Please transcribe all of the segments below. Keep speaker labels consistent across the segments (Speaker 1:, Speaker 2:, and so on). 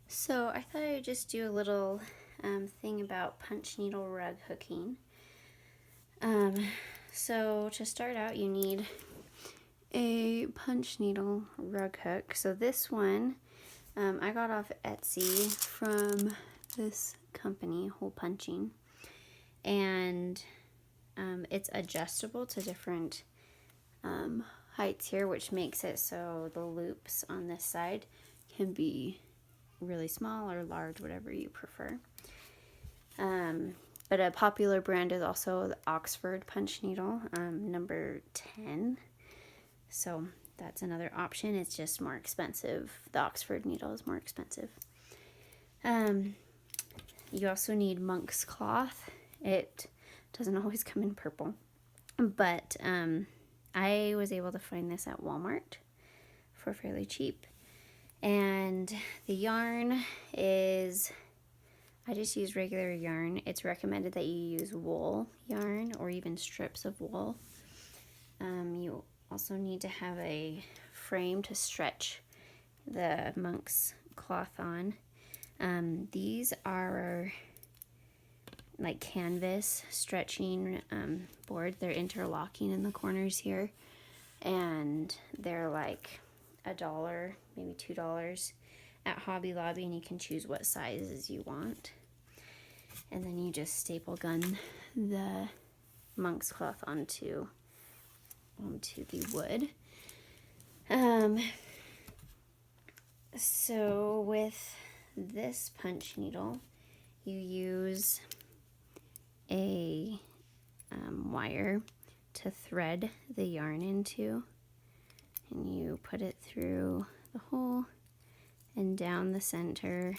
Speaker 1: So I thought I'd just do a little thing about punch needle rug hooking. So to start out, you need a punch needle rug hook. So this one I got off Etsy from this company, Hole Punching, and it's adjustable to different heights here, which makes it so the loops on this side can be really small or large, whatever you prefer. But a popular brand is also the Oxford punch needle, number 10. So that's another option. It's just more expensive. The Oxford needle is more expensive. You also need monk's cloth. It doesn't always come in purple, but I was able to find this at Walmart for fairly cheap. And the yarn is, I just use regular yarn. It's recommended that you use wool yarn or even strips of wool. You also need to have a frame to stretch the monk's cloth on. These are like canvas stretching board. They're interlocking in the corners here, and they're like $1, maybe $2 at Hobby Lobby, and you can choose what sizes you want. And then you just staple gun the monk's cloth onto the wood. So with this punch needle, you use a wire to thread the yarn into, and you put it through the hole and down the center.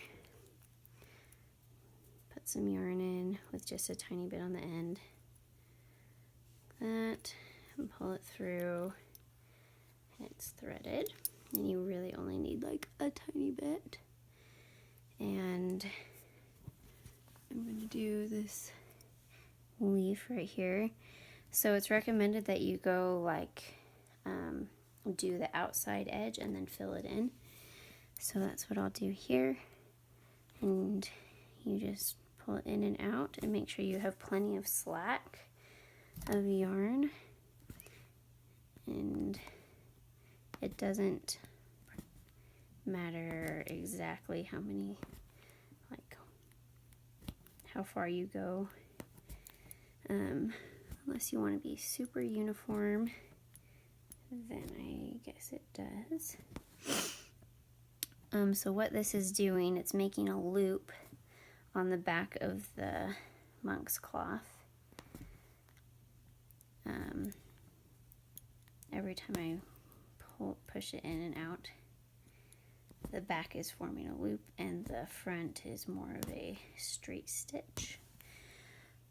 Speaker 1: Put some yarn in with just a tiny bit on the end. That, and pull it through. It's threaded, and you really only need like a tiny bit. And I'm going to do this leaf right here. So it's recommended that you go like do the outside edge and then fill it in. So that's what I'll do here. And you just pull it in and out and make sure you have plenty of slack of yarn. And it doesn't matter exactly how many, like how far you go, unless you want to be super uniform, then I guess it does. So what this is doing, it's making a loop on the back of the monk's cloth. Every time I push it in and out, the back is forming a loop and the front is more of a straight stitch.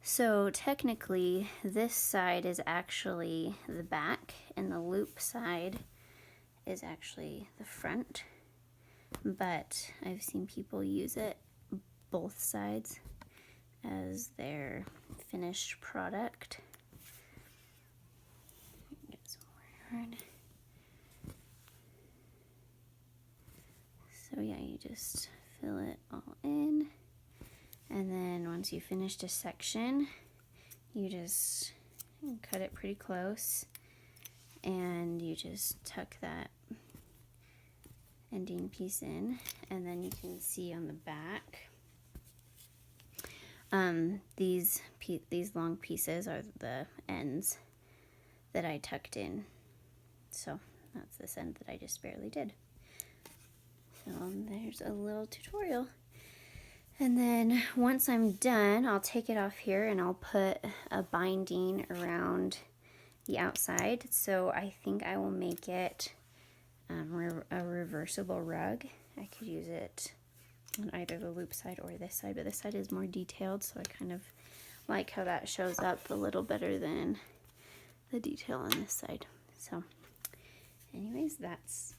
Speaker 1: So technically this side is actually the back and the loop side is actually the front, but I've seen people use it both sides as their finished product. Get some more yarn. So yeah, you just fill it all in, and then once you finished a section, you just cut it pretty close, and you just tuck that ending piece in, and then you can see on the back, these long pieces are the ends that I tucked in. So that's this end that I just barely did. So there's a little tutorial. And then once I'm done, I'll take it off here and I'll put a binding around the outside. So I think I will make it a reversible rug. I could use it on either the loop side or this side, but this side is more detailed, so I kind of like how that shows up a little better than the detail on this side. So anyways, that's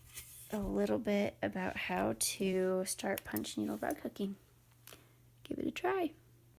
Speaker 1: a little bit about how to start punch needle rug hooking. Give it a try.